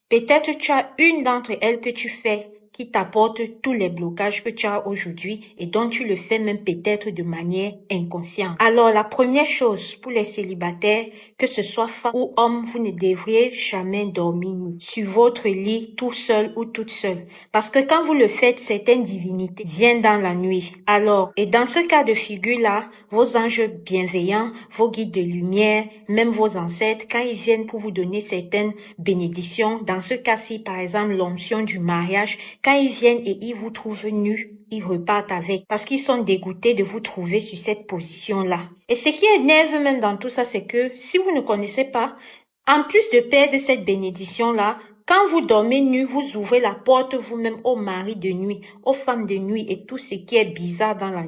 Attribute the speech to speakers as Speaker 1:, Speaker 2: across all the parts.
Speaker 1: Peut-être tu as une d'entre elles que tu fais qui t'apporte tous les blocages que tu as aujourd'hui et dont tu le fais même peut-être de manière inconsciente. Alors, la première chose pour les célibataires, que ce soit femme ou homme, vous ne devriez jamais dormir nu sur votre lit tout seul ou toute seule. Parce que quand vous le faites, certaines divinités viennent dans la nuit. Alors, et dans ce cas de figure-là, vos anges bienveillants, vos guides de lumière, même vos ancêtres, quand ils viennent pour vous donner certaines bénédictions, dans ce cas-ci, par exemple, l'onction du mariage, quand ils viennent et ils vous trouvent nus, ils repartent avec parce qu'ils sont dégoûtés de vous trouver sur cette position-là. Et ce qui énerve même dans tout ça, c'est que si vous ne connaissez pas, en plus de perdre cette bénédiction-là, quand vous dormez nu, vous ouvrez la porte vous-même aux maris de nuit, aux femmes de nuit et tout ce qui est bizarre dans la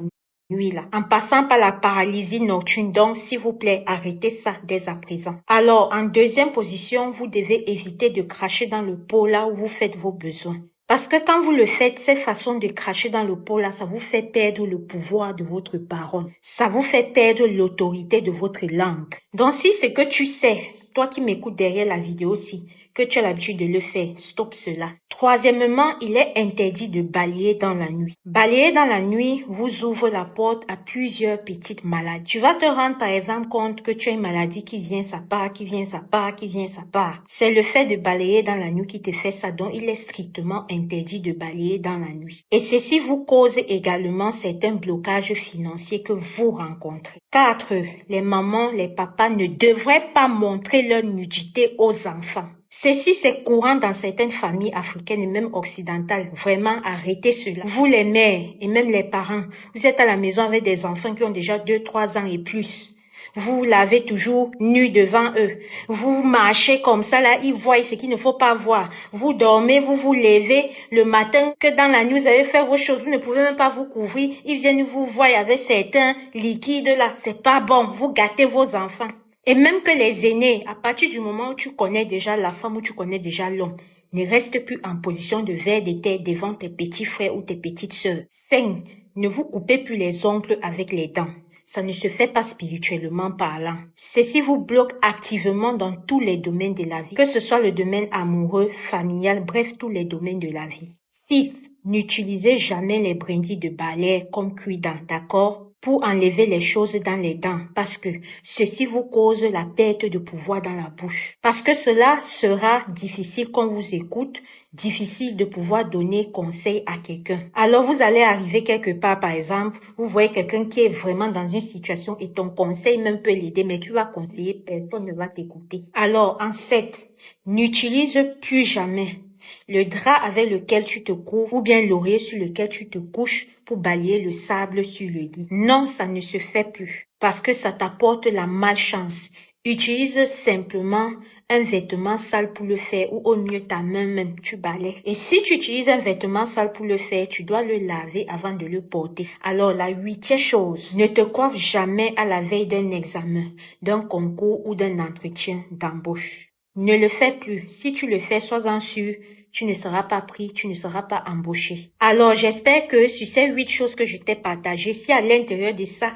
Speaker 1: nuit là, en passant par la paralysie nocturne. Donc, s'il vous plaît, arrêtez ça dès à présent. Alors, en deuxième position, vous devez éviter de cracher dans le pot là où vous faites vos besoins. Parce que quand vous le faites, cette façon de cracher dans le pot là, ça vous fait perdre le pouvoir de votre parole. Ça vous fait perdre l'autorité de votre langue. Donc si c'est que tu sais, toi qui m'écoutes derrière la vidéo aussi, que tu as l'habitude de le faire, stop cela. Troisièmement, il est interdit de balayer dans la nuit. Balayer dans la nuit vous ouvre la porte à plusieurs petites maladies. Tu vas te rendre par exemple compte que tu as une maladie qui vient sa part, qui vient sa part, qui vient sa part. C'est le fait de balayer dans la nuit qui te fait ça, donc il est strictement interdit de balayer dans la nuit. Et ceci vous cause également certains blocages financiers que vous rencontrez. 4. Les mamans, les papas ne devraient pas montrer leur nudité aux enfants. Ceci, c'est courant dans certaines familles africaines et même occidentales. Vraiment, arrêtez cela. Vous, les mères et même les parents, vous êtes à la maison avec des enfants qui ont déjà 2, 3 ans et plus. Vous l'avez toujours nu devant eux. Vous marchez comme ça, là, ils voient ce qu'il ne faut pas voir. Vous dormez, vous vous levez le matin, que dans la nuit, vous avez fait vos choses, vous ne pouvez même pas vous couvrir. Ils viennent vous voir avec certains liquides là. C'est pas bon. Vous gâtez vos enfants. Et même que les aînés, à partir du moment où tu connais déjà la femme ou tu connais déjà l'homme, ne reste plus en position de ver de terre devant tes petits frères ou tes petites sœurs. 5. Ne vous coupez plus les ongles avec les dents. Ça ne se fait pas spirituellement parlant. Ceci vous bloque activement dans tous les domaines de la vie, que ce soit le domaine amoureux, familial, bref, tous les domaines de la vie. 6. N'utilisez jamais les brindilles de balai comme cuidant, d'accord? Pour enlever les choses dans les dents, parce que ceci vous cause la perte de pouvoir dans la bouche. Parce que cela sera difficile qu'on vous écoute, difficile de pouvoir donner conseil à quelqu'un. Alors vous allez arriver quelque part, par exemple, vous voyez quelqu'un qui est vraiment dans une situation et ton conseil même peut l'aider, mais tu vas conseiller, personne ne va t'écouter. Alors, en 7, n'utilise plus jamais le drap avec lequel tu te couvres ou bien l'oreiller sur lequel tu te couches pour balayer le sable sur le lit. Non, ça ne se fait plus parce que ça t'apporte la malchance. Utilise simplement un vêtement sale pour le faire ou au mieux ta main même, tu balayes. Et si tu utilises un vêtement sale pour le faire, tu dois le laver avant de le porter. Alors la 8e chose, ne te coiffe jamais à la veille d'un examen, d'un concours ou d'un entretien d'embauche. Ne le fais plus. Si tu le fais, sois-en sûr, tu ne seras pas pris, tu ne seras pas embauché. Alors, j'espère que sur ces 8 choses que je t'ai partagées, si à l'intérieur de ça,